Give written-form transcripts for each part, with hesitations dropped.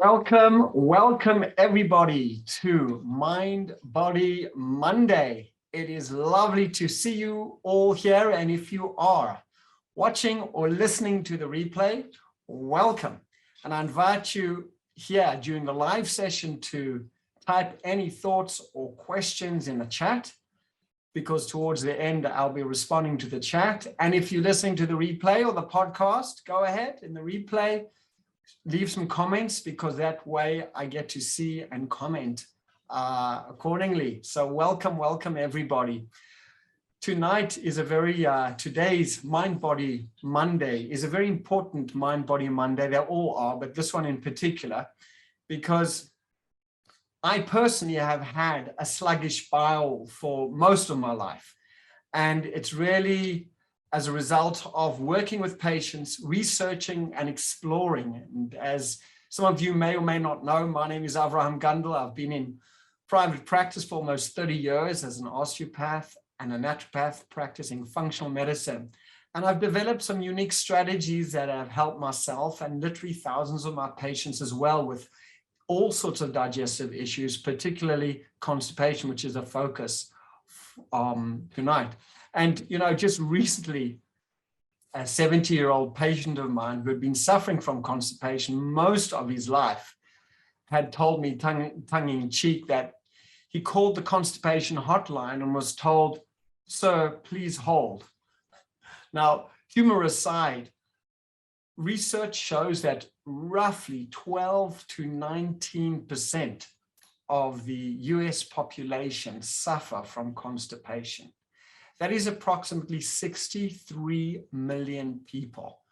Welcome everybody to Mind Body Monday. It is lovely to see you all here, and if you are watching or listening to the replay, welcome. And I invite you here during the live session to type any thoughts or questions in the chat, because towards the end I'll be responding to the chat. And if you're listening to the replay or the podcast, go ahead in the replay, leave some comments, because that way I get to see and comment accordingly. So welcome everybody. Tonight is a very, today's Mind Body Monday is a very important Mind Body Monday. They all are, but this one in particular, because I personally have had a sluggish bowel for most of my life. And it's really as a result of working with patients, researching and exploring. And as some of you may or may not know, my name is Avraham Gundle. I've been in private practice for almost 30 years as an osteopath and a naturopath practicing functional medicine. And I've developed some unique strategies that have helped myself and literally thousands of my patients as well with all sorts of digestive issues, particularly constipation, which is a focus tonight. And, you know, just recently, a 70-year-old patient of mine who had been suffering from constipation most of his life had told me tongue in cheek that he called the constipation hotline and was told, "Sir, please hold." Now, humor aside, research shows that roughly 12 to 19% of the US population suffer from constipation. That is approximately 63 million people.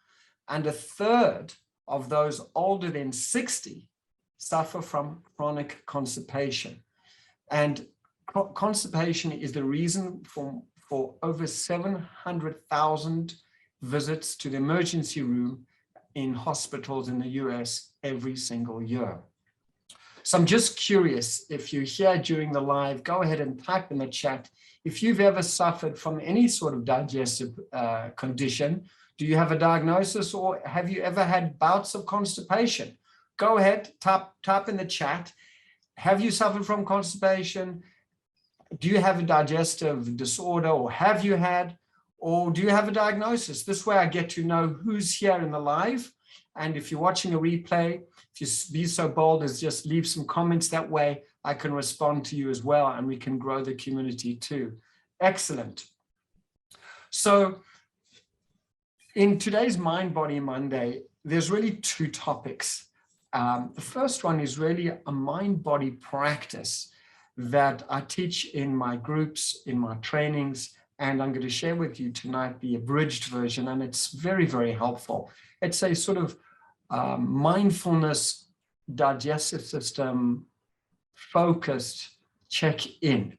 And a third of those older than 60 suffer from chronic constipation. And constipation is the reason for over 700,000 visits to the emergency room in hospitals in the US every single year. So I'm just curious, if you're here during the live, go ahead and type in the chat. If you've ever suffered from any sort of digestive condition, do you have a diagnosis, or have you ever had bouts of constipation? Go ahead, type in the chat. Have you suffered from constipation? Do you have a digestive disorder, or have you had, or do you have a diagnosis? This way I get to know who's here in the live. And if you're watching a replay, if you be so bold as just leave some comments, that way I can respond to you as well, and we can grow the community too. Excellent. So in today's Mind Body Monday, there's really two topics. The first one is really a mind body practice that I teach in my groups, in my trainings, and I'm going to share with you tonight the abridged version, and it's very, very helpful. It's a sort of mindfulness, digestive system focused check-in.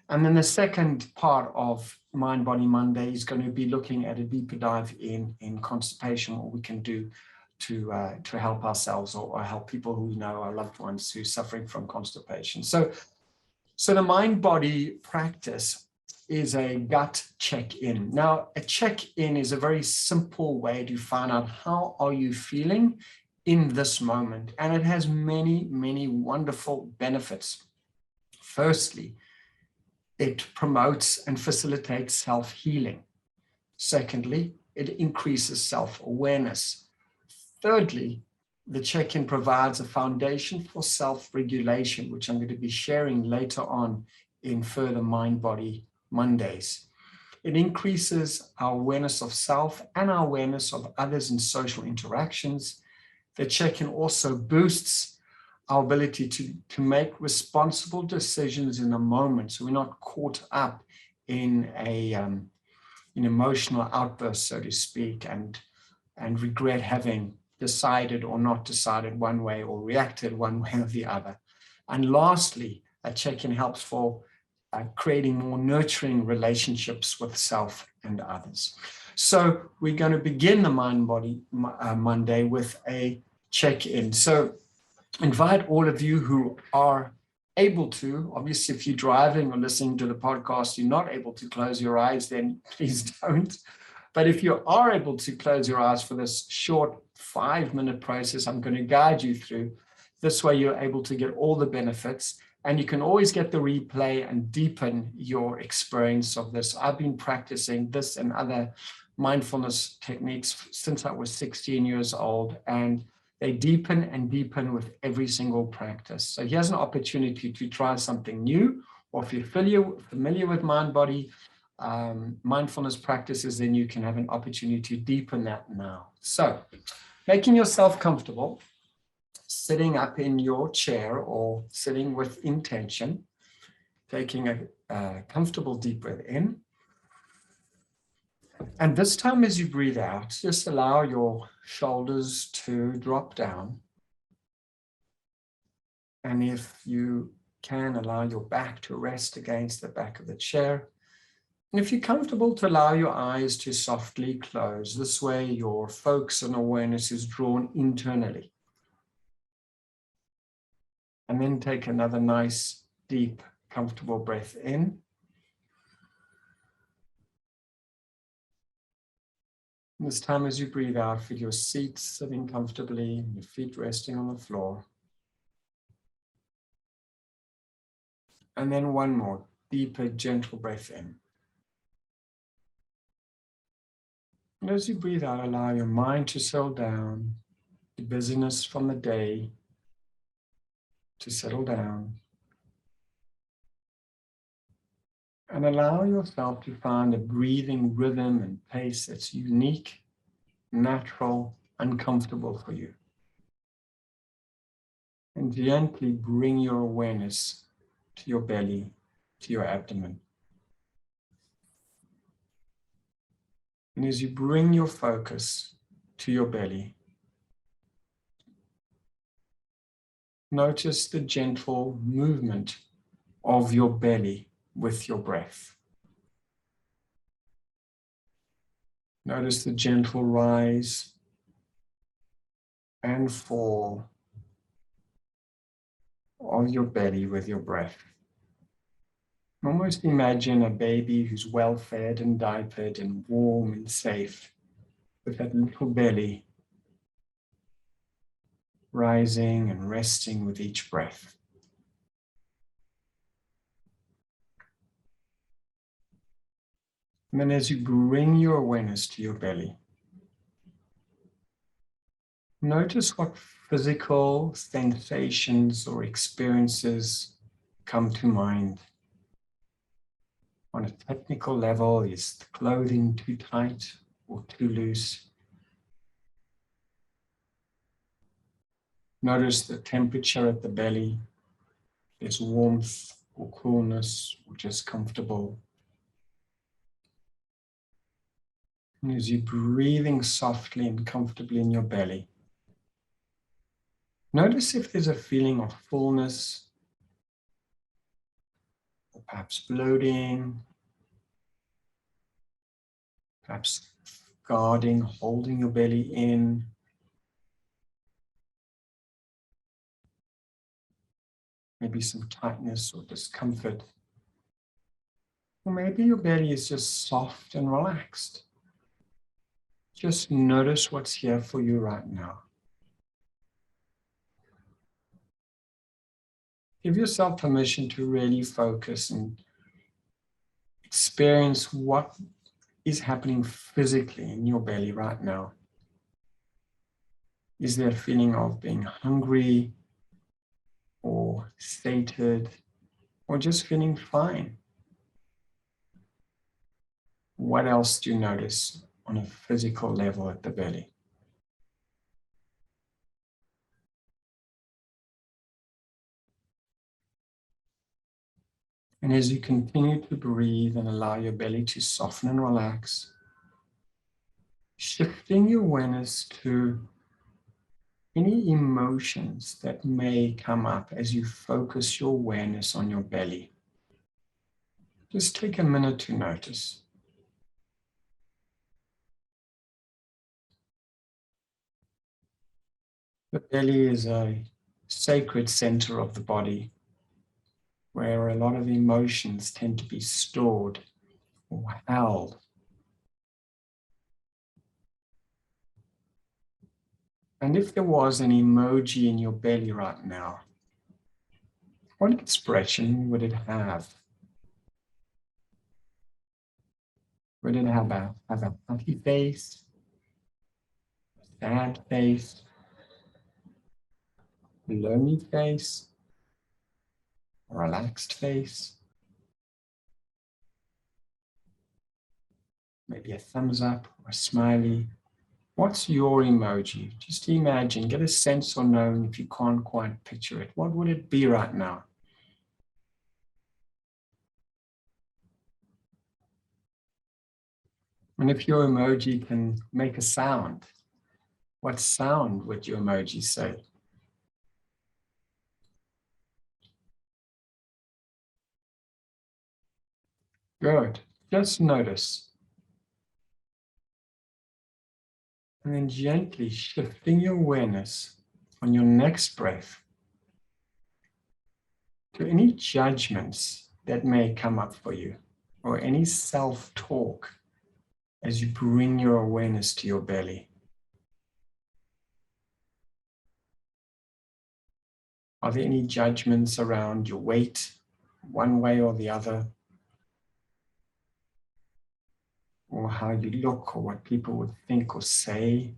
And then the second part of Mind Body Monday is going to be looking at a deeper dive in constipation, what we can do to help ourselves or help people who know, our loved ones who are suffering from constipation. So the mind body practice is a gut check-in. Now, a check-in is a very simple way to find out how are you feeling in this moment. And it has many, many wonderful benefits. Firstly, it promotes and facilitates self-healing. Secondly, it increases self-awareness. Thirdly, the check-in provides a foundation for self-regulation, which I'm going to be sharing later on in further Mind Body Mondays. It increases our awareness of self and our awareness of others in social interactions. The check-in also boosts our ability to make responsible decisions in the moment, so we're not caught up in an emotional outburst, so to speak, and regret having decided or not decided one way or reacted one way or the other. And lastly, a check-in helps for creating more nurturing relationships with self and others. So we're going to begin the Mind Body Monday with a check-in. So invite all of you who are able to, obviously if you're driving or listening to the podcast, you're not able to close your eyes, then please don't. But if you are able to close your eyes for this short 5-minute process I'm going to guide you through, This way you're able to get all the benefits, and you can always get the replay and deepen your experience of this. I've been practicing this and other mindfulness techniques since I was 16 years old, and they deepen and deepen with every single practice. So here's an opportunity to try something new, or if you're familiar with mind-body mindfulness practices, then you can have an opportunity to deepen that now. So making yourself comfortable, sitting up in your chair or sitting with intention, taking a comfortable deep breath in. And this time as you breathe out, just allow your shoulders to drop down. And if you can, allow your back to rest against the back of the chair. And if you're comfortable, to allow your eyes to softly close. This way your focus and awareness is drawn internally. And then take another nice, deep, comfortable breath in. And this time as you breathe out, feel your seat sitting comfortably, your feet resting on the floor. And then one more, deeper, gentle breath in. And as you breathe out, allow your mind to settle down, the busyness from the day to settle down. And allow yourself to find a breathing rhythm and pace that's unique, natural, uncomfortable for you. And gently bring your awareness to your belly, to your abdomen. And as you bring your focus to your belly, notice the gentle movement of your belly with your breath. Notice the gentle rise and fall of your belly with your breath. Almost imagine a baby who's well fed and diapered and warm and safe, with that little belly rising and resting with each breath. And then as you bring your awareness to your belly, notice what physical sensations or experiences come to mind. On a technical level, is the clothing too tight or too loose? Notice the temperature at the belly. There's warmth or coolness or just comfortable. And as you're breathing softly and comfortably in your belly, notice if there's a feeling of fullness, or perhaps bloating, perhaps guarding, holding your belly in. Maybe some tightness or discomfort. Or maybe your belly is just soft and relaxed. Just notice what's here for you right now. Give yourself permission to really focus and experience what is happening physically in your belly right now. Is there a feeling of being hungry or sated or just feeling fine? What else do you notice on a physical level at the belly? And as you continue to breathe and allow your belly to soften and relax, shifting your awareness to any emotions that may come up as you focus your awareness on your belly. Just take a minute to notice. The belly is a sacred center of the body, where a lot of emotions tend to be stored or held. And if there was an emoji in your belly right now, what expression would it have? Would it have a happy face, a sad face, a lonely face, a relaxed face? Maybe a thumbs up or a smiley. What's your emoji? Just imagine, get a sense or known if you can't quite picture it. What would it be right now? And if your emoji can make a sound, what sound would your emoji say? Good. Just notice. And then gently shifting your awareness on your next breath to any judgments that may come up for you or any self-talk as you bring your awareness to your belly. Are there any judgments around your weight, one way or the other? Or how you look, or what people would think or say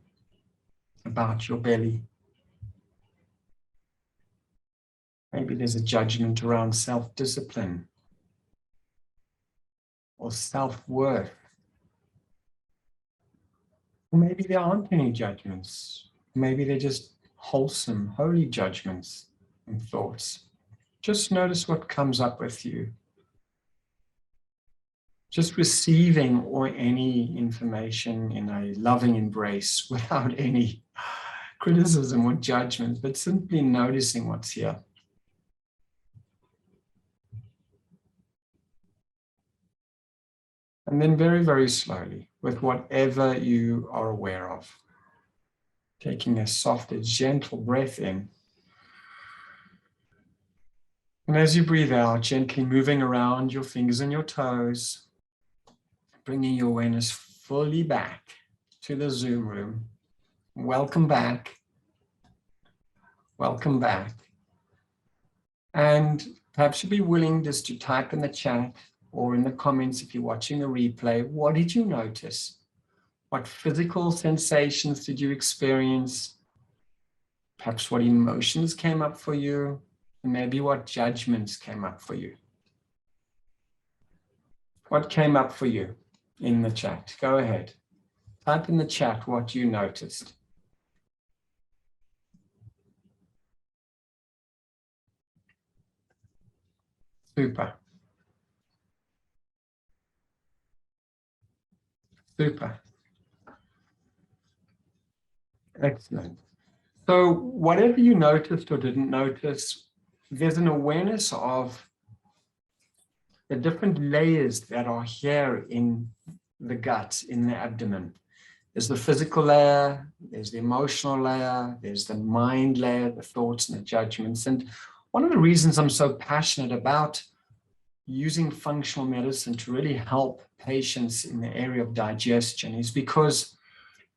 about your belly? Maybe there's a judgment around self-discipline or self-worth. Or maybe there aren't any judgments. Maybe they're just wholesome, holy judgments and thoughts. Just notice what comes up with you. Just receiving or any information in a loving embrace without any criticism or judgment, but simply noticing what's here. And then very, very slowly, with whatever you are aware of, taking a soft, gentle breath in. And as you breathe out, gently moving around your fingers and your toes, bringing your awareness fully back to the Zoom room. Welcome back. Welcome back. And perhaps you'd be willing just to type in the chat or in the comments if you're watching the replay, what did you notice? What physical sensations did you experience? Perhaps what emotions came up for you? And maybe what judgments came up for you? What came up for you in the chat? Go ahead. Type in the chat what you noticed. Super. Super. Excellent. So whatever you noticed or didn't notice, there's an awareness of the different layers that are here in the gut, in the abdomen. There's the physical layer, there's the emotional layer, there's the mind layer, the thoughts and the judgments. And one of the reasons I'm so passionate about using functional medicine to really help patients in the area of digestion is because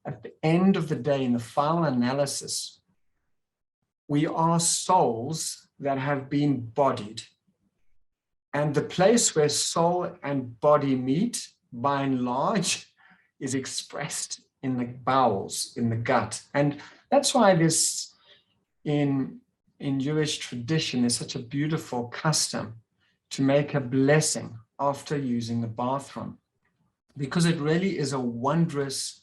at the end of the day, in the final analysis, we are souls that have been bodied. And the place where soul and body meet, by and large, is expressed in the bowels, in the gut. And that's why this, in Jewish tradition, is such a beautiful custom to make a blessing after using the bathroom, because it really is a wondrous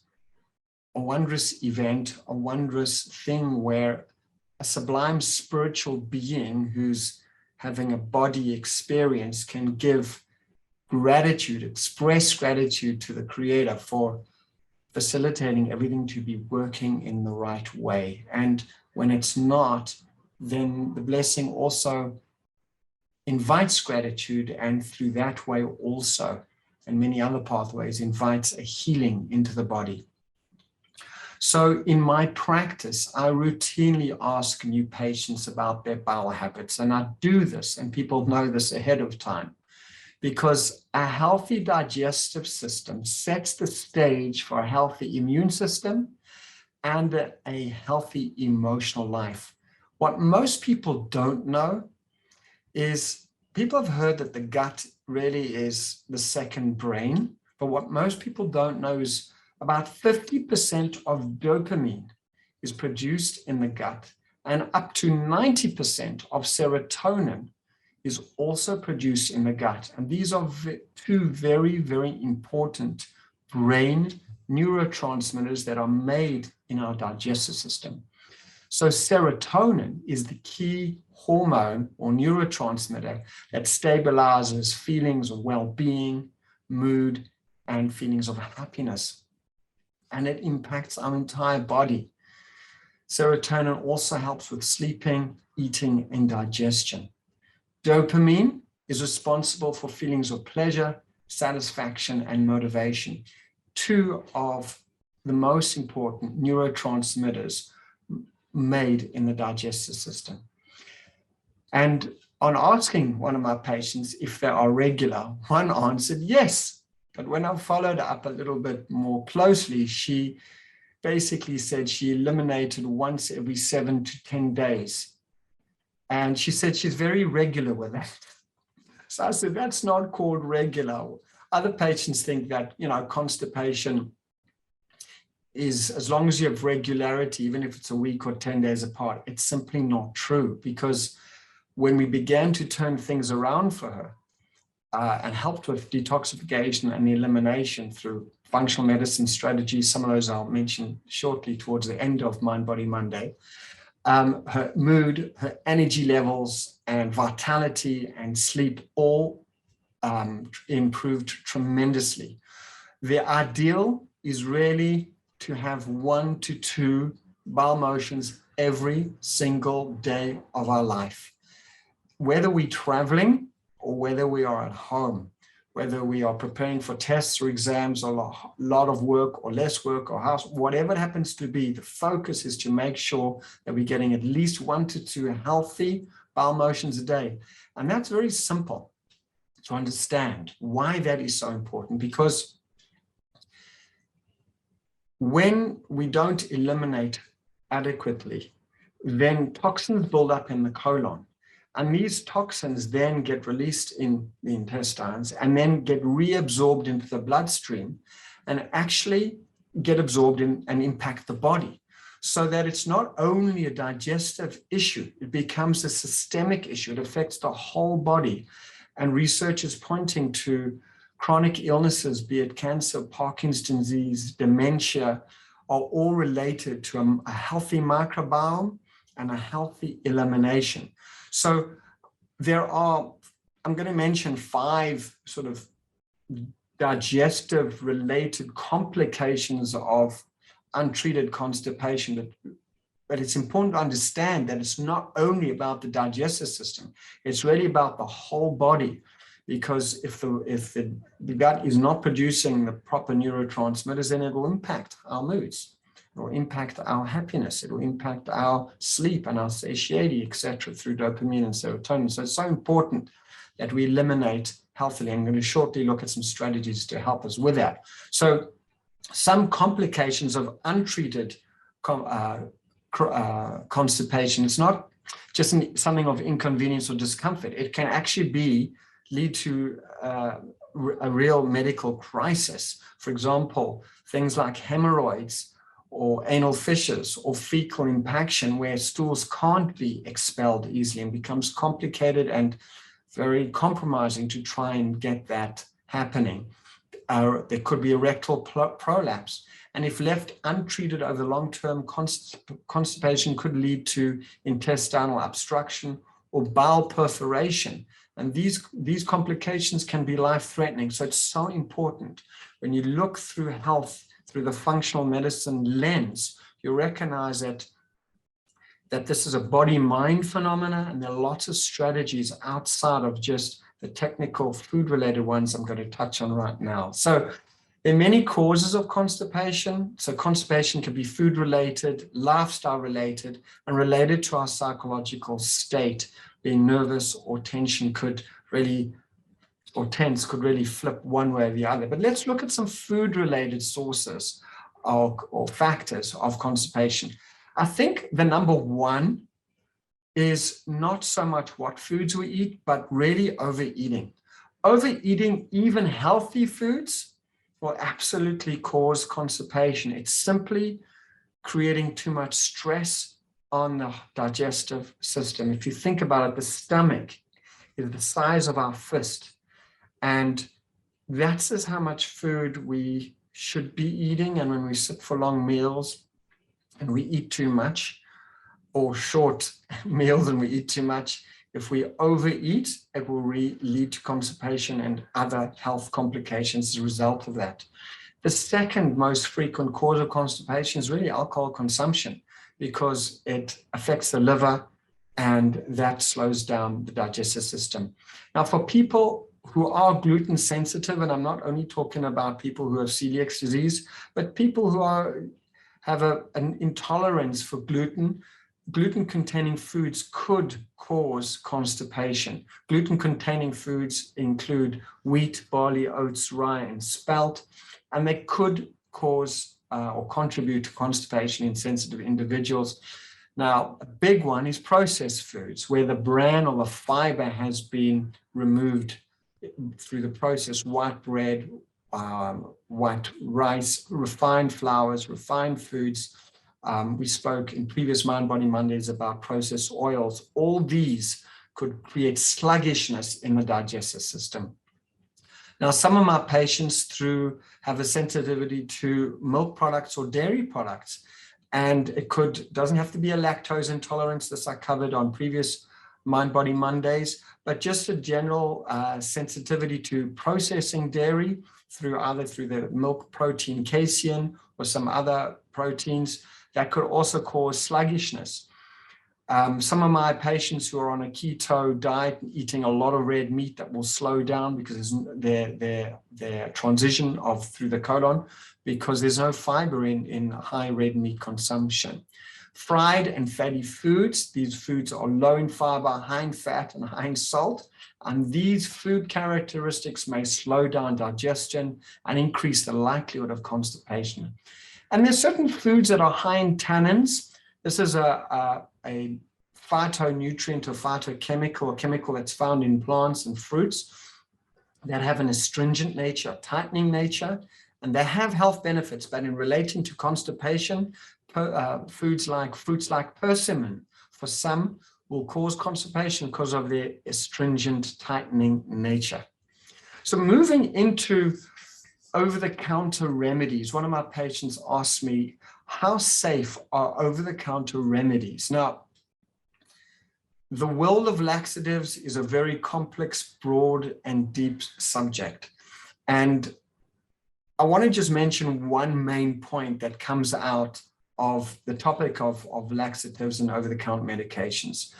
event, a wondrous thing where a sublime spiritual being who's having a body experience can give gratitude, express gratitude to the Creator for facilitating everything to be working in the right way. And when it's not, then the blessing also invites gratitude, and through that way also, and many other pathways, invites a healing into the body. So in my practice, I routinely ask new patients about their bowel habits, and I do this, and people know this ahead of time, because a healthy digestive system sets the stage for a healthy immune system and a healthy emotional life. What most people don't know is people have heard that the gut really is the second brain, but what most people don't know is about 50% of dopamine is produced in the gut, and up to 90% of serotonin is also produced in the gut. And these are two very, very important brain neurotransmitters that are made in our digestive system. So serotonin is the key hormone or neurotransmitter that stabilizes feelings of well-being, mood, and feelings of happiness. And it impacts our entire body. Serotonin also helps with sleeping, eating, and digestion. Dopamine is responsible for feelings of pleasure, satisfaction, and motivation. Two of the most important neurotransmitters made in the digestive system. And on asking one of my patients if they are regular, one answered yes. But when I followed up a little bit more closely, she basically said she eliminated once every 7 to 10 days. And she said she's very regular with that. So I said, that's not called regular. Other patients think that, constipation is, as long as you have regularity, even if it's a week or 10 days apart, it's simply not true. Because when we began to turn things around for her and helped with detoxification and elimination through functional medicine strategies, some of those I'll mention shortly towards the end of Mind Body Monday, her mood, her energy levels, and vitality and sleep all improved tremendously. The ideal is really to have 1 to 2 bowel motions every single day of our life. Whether we're traveling or whether we are at home, whether we are preparing for tests or exams or a lot of work or less work or house, whatever it happens to be, the focus is to make sure that we're getting at least 1 to 2 healthy bowel motions a day. And that's very simple to understand why that is so important, because when we don't eliminate adequately, then toxins build up in the colon. And these toxins then get released in the intestines and then get reabsorbed into the bloodstream and actually get absorbed in and impact the body. So that it's not only a digestive issue, it becomes a systemic issue. It affects the whole body. And research is pointing to chronic illnesses, be it cancer, Parkinson's disease, dementia, are all related to a healthy microbiome and a healthy elimination. So there are, I'm going to mention 5 sort of digestive related complications of untreated constipation, but it's important to understand that it's not only about the digestive system, it's really about the whole body. Because if the gut is not producing the proper neurotransmitters, then it will impact our moods, it will impact our happiness, it will impact our sleep and our satiety, etc., through dopamine and serotonin. So it's so important that we eliminate healthily. I'm going to shortly look at some strategies to help us with that. So some complications of untreated constipation, it's not just something of inconvenience or discomfort. It can actually lead to a real medical crisis. For example, things like hemorrhoids or anal fissures or fecal impaction, where stools can't be expelled easily and becomes complicated and very compromising to try and get that happening. There could be a rectal prolapse. And if left untreated over long-term, constipation could lead to intestinal obstruction or bowel perforation. And these complications can be life-threatening. So it's so important when you look through health through the functional medicine lens, you recognize that this is a body-mind phenomena, and there are lots of strategies outside of just the technical food-related ones I'm going to touch on right now. So there are many causes of constipation. So constipation can be food-related, lifestyle-related, and related to our psychological state. Being nervous or tense could really flip one way or the other. But let's look at some food-related sources or factors of constipation. I think the number one is not so much what foods we eat, but really overeating. Overeating even healthy foods will absolutely cause constipation. It's simply creating too much stress on the digestive system. If you think about it, the stomach is the size of our fist, and that's just how much food we should be eating. And when we sit for long meals and we eat too much, or short meals and we eat too much, if we overeat, it will lead to constipation and other health complications as a result of that. The second most frequent cause of constipation is really alcohol consumption, because it affects the liver and that slows down the digestive system. Now, for people who are gluten sensitive, and I'm not only talking about people who have celiac disease, but people who have an intolerance for gluten, gluten-containing foods could cause constipation. Gluten-containing foods include wheat, barley, oats, rye, and spelt, and they could cause or contribute to constipation in sensitive individuals. Now, a big one is processed foods, where the bran or the fiber has been removed through the process: white bread, white rice, refined flours, refined foods. We spoke in previous Mind Body Mondays about processed oils. All these could create sluggishness in the digestive system. Now, some of my patients have a sensitivity to milk products or dairy products, and it doesn't have to be a lactose intolerance. This I covered on previous Mind Body Mondays, but just a general sensitivity to processing dairy either through the milk protein casein or some other proteins that could also cause sluggishness. Some of my patients who are on a keto diet, eating a lot of red meat, that will slow down because their transition through the colon, because there's no fiber in high red meat consumption. Fried and fatty foods, these foods are low in fiber, high in fat, and high in salt. And these food characteristics may slow down digestion and increase the likelihood of constipation. And there's certain foods that are high in tannins. This is a phytonutrient or phytochemical, a chemical that's found in plants and fruits that have an astringent nature, tightening nature, and they have health benefits. But in relating to constipation, fruits like persimmon, for some, will cause constipation because of their astringent, tightening nature. So moving into over-the-counter remedies, one of my patients asked me, how safe are over-the-counter remedies? Now, the world of laxatives is a very complex, broad, and deep subject. And I want to just mention one main point that comes out of the topic of laxatives and over-the-counter medications.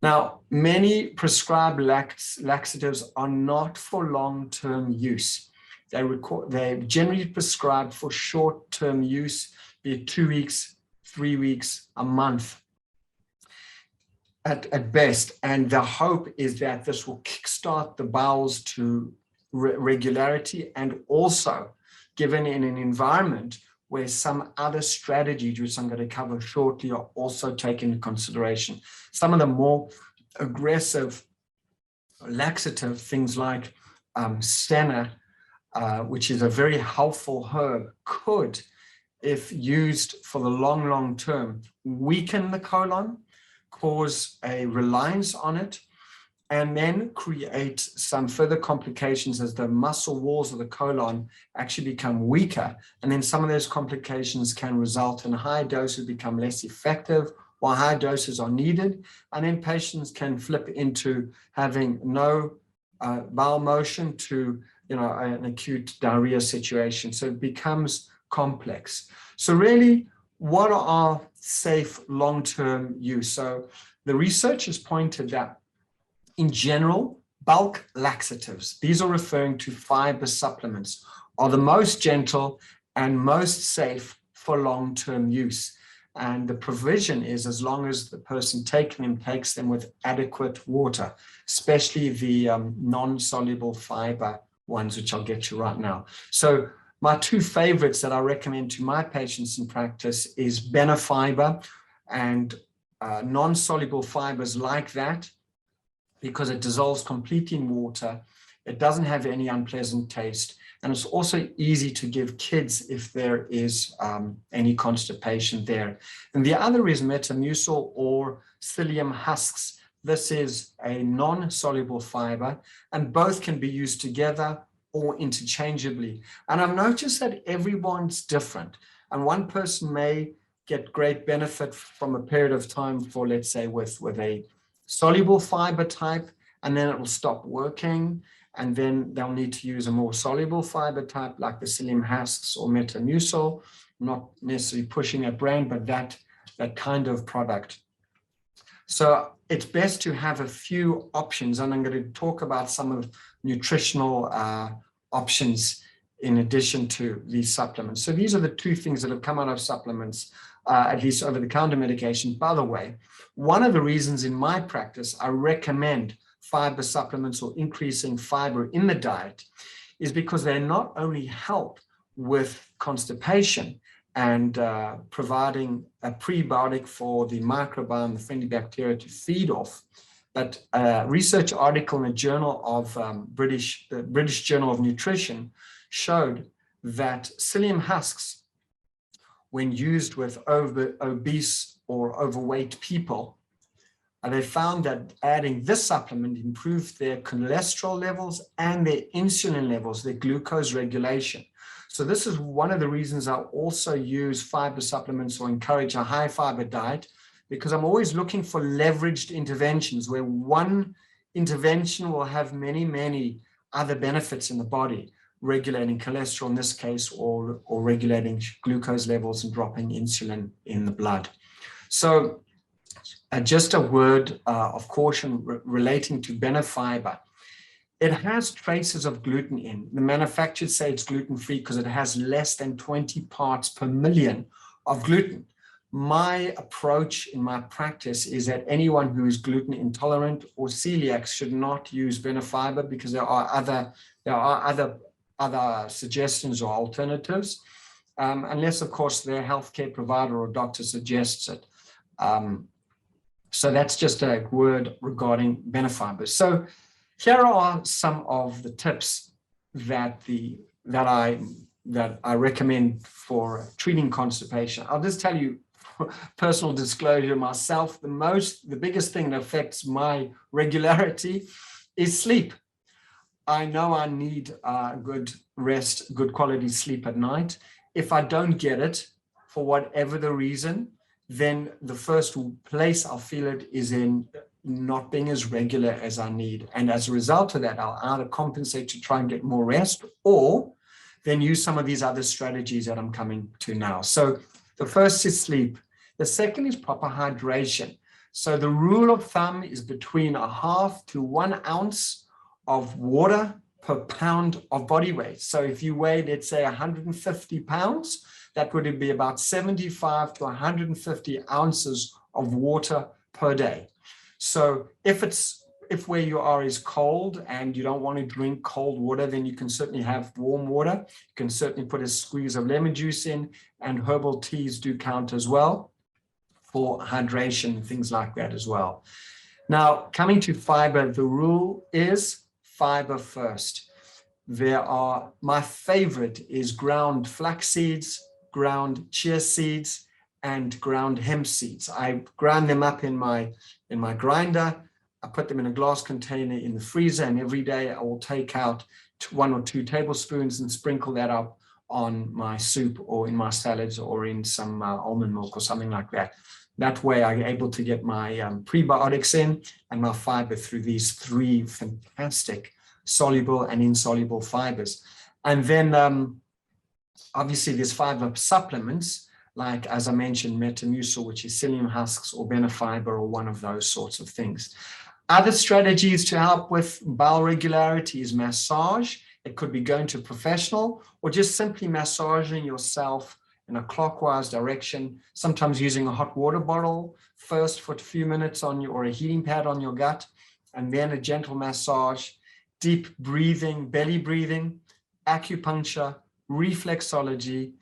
Now, many prescribed laxatives are not for long-term use. They're generally prescribed for short-term use, be it 2 weeks, 3 weeks, a month at best. And the hope is that this will kickstart the bowels to regularity, and also given in an environment where some other strategies, which I'm going to cover shortly, are also taken into consideration. Some of the more aggressive laxative things like senna, which is a very helpful herb, could, if used for the long term, weaken the colon, cause a reliance on it, and then create some further complications as the muscle walls of the colon actually become weaker. And then some of those complications can result in high doses become less effective, while high doses are needed. And then patients can flip into having no bowel motion to an acute diarrhea situation. So it becomes complex. So really, what are safe long-term use? So the research has pointed that in general, bulk laxatives, these are referring to fiber supplements, are the most gentle and most safe for long-term use. And the provision is as long as the person taking them takes them with adequate water, especially the non-soluble fiber ones, which I'll get to right now. So My two favorites that I recommend to my patients in practice is Benefiber and non-soluble fibers like that, because it dissolves completely in water. It doesn't have any unpleasant taste. And it's also easy to give kids if there is any constipation there. And the other is Metamucil or psyllium husks. This is a non-soluble fiber, and both can be used together or interchangeably. And I've noticed that everyone's different. And one person may get great benefit from a period of time for, let's say, with a soluble fiber type, and then it will stop working. And then they'll need to use a more soluble fiber type like the psyllium husks or Metamucil, not necessarily pushing a brand, but that kind of product. So it's best to have a few options, and I'm going to talk about some of nutritional options in addition to these supplements. So these are the two things that have come out of supplements, at least over-the-counter medication. By the way, one of the reasons in my practice I recommend fiber supplements or increasing fiber in the diet is because they not only help with constipation and providing a prebiotic for the microbiome, the friendly bacteria to feed off, but a research article in a journal of the British Journal of Nutrition showed that psyllium husks, when used with obese or overweight people, they found that adding this supplement improved their cholesterol levels and their insulin levels, their glucose regulation. So this is one of the reasons I also use fiber supplements or encourage a high fiber diet, because I'm always looking for leveraged interventions where one intervention will have many, many other benefits in the body, regulating cholesterol in this case, or regulating glucose levels and dropping insulin in the blood. So just a word of caution relating to Benefiber. It has traces of gluten in. The manufacturers say it's gluten-free because it has less than 20 parts per million of gluten. My approach in my practice is that anyone who is gluten intolerant or celiac should not use Benefiber, because there are other suggestions or alternatives, unless of course their healthcare provider or doctor suggests it. So that's just a word regarding Benefiber. So here are some of the tips that I recommend for treating constipation. I'll just tell you, personal disclosure myself, the biggest thing that affects my regularity is sleep. I know I need good rest, good quality sleep at night. If I don't get it, for whatever the reason, then the first place I'll feel it is in not being as regular as I need. And as a result of that, I'll either compensate to try and get more rest, or then use some of these other strategies that I'm coming to now. So the first is sleep. The second is proper hydration. So the rule of thumb is between 1/2 to 1 ounce of water per pound of body weight. So if you weigh, let's say 150 pounds, that would be about 75 to 150 ounces of water per day. So if where you are is cold and you don't want to drink cold water, then you can certainly have warm water. You can certainly put a squeeze of lemon juice in, and herbal teas do count as well for hydration, things like that as well. Now, coming to fiber, the rule is fiber first. My favorite is ground flax seeds, ground chia seeds, and ground hemp seeds. I grind them up in my grinder. I put them in a glass container in the freezer, and every day I will take out 1 or 2 tablespoons and sprinkle that up on my soup or in my salads or in some almond milk or something like that. That way I'm able to get my prebiotics in and my fiber through these 3 fantastic soluble and insoluble fibers. And then obviously there's fiber supplements, like, as I mentioned, Metamucil, which is psyllium husks, or Benefiber, or one of those sorts of things. Other strategies to help with bowel regularity is massage. It could be going to a professional, or just simply massaging yourself in a clockwise direction, sometimes using a hot water bottle first for a few minutes or a heating pad on your gut, and then a gentle massage, deep breathing, belly breathing, acupuncture, reflexology,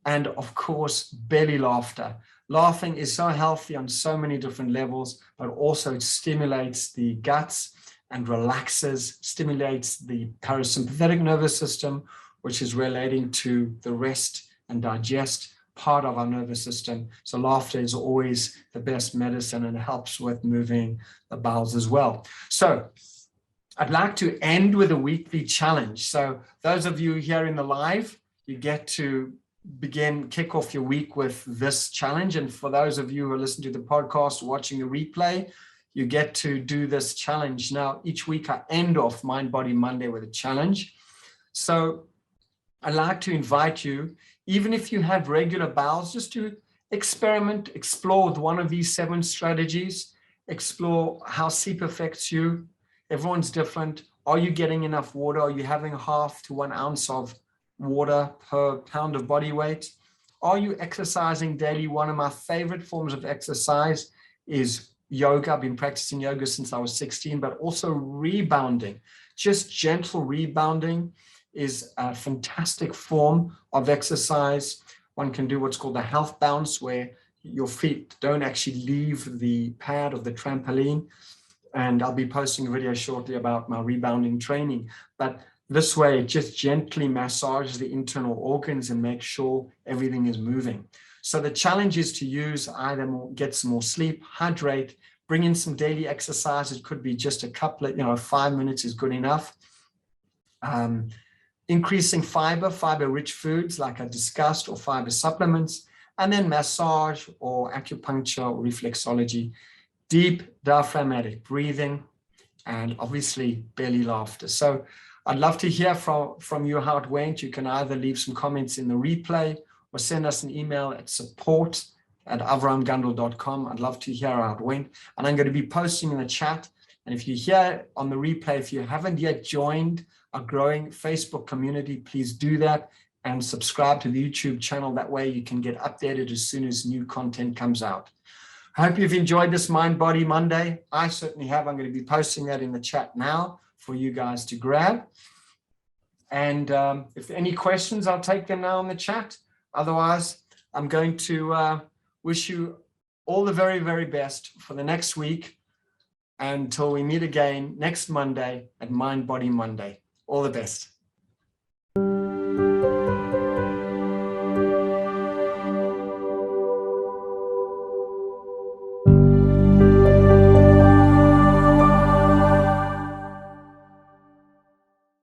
and of course, belly laughter. Laughing is so healthy on so many different levels, but also it stimulates the guts and relaxes, stimulates the parasympathetic nervous system, which is relating to the rest and digest part of our nervous system. So laughter is always the best medicine, and it helps with moving the bowels as well. So I'd like to end with a weekly challenge. So those of you here in the live, you get to kick off your week with this challenge. And for those of you who are listening to the podcast, watching the replay, you get to do this challenge. Now, each week I end off Mind Body Monday with a challenge. So I'd like to invite you, even if you have regular bowels, just to experiment, explore with one of these 7 strategies, explore how sleep affects you. Everyone's different. Are you getting enough water? Are you having 1/2 to 1 ounce of water per pound of body weight? Are you exercising daily? One of my favorite forms of exercise is yoga. I've been practicing yoga since I was 16, but also rebounding. Just gentle rebounding is a fantastic form of exercise. One can do what's called a health bounce, where your feet don't actually leave the pad of the trampoline. And I'll be posting a video shortly about my rebounding training. But this way, it just gently massages the internal organs and makes sure everything is moving. So the challenge is to use get some more sleep, hydrate, bring in some daily exercise. It could be just a couple of, 5 minutes is good enough. Increasing fiber-rich foods like I discussed, or fiber supplements, and then massage or acupuncture or reflexology, deep diaphragmatic breathing, and obviously belly laughter. So I'd love to hear from you how it went. You can either leave some comments in the replay or send us an email at support@avrahamgundle.com. I'd love to hear how it went. And I'm going to be posting in the chat. And if you're here on the replay, if you haven't yet joined our growing Facebook community, please do that and subscribe to the YouTube channel. That way you can get updated as soon as new content comes out. I hope you've enjoyed this Mind Body Monday. I certainly have. I'm going to be posting that in the chat now for you guys to grab. And if there are any questions, I'll take them now in the chat. Otherwise, I'm going to wish you all the very, very best for the next week until we meet again next Monday at Mind Body Monday. All the best.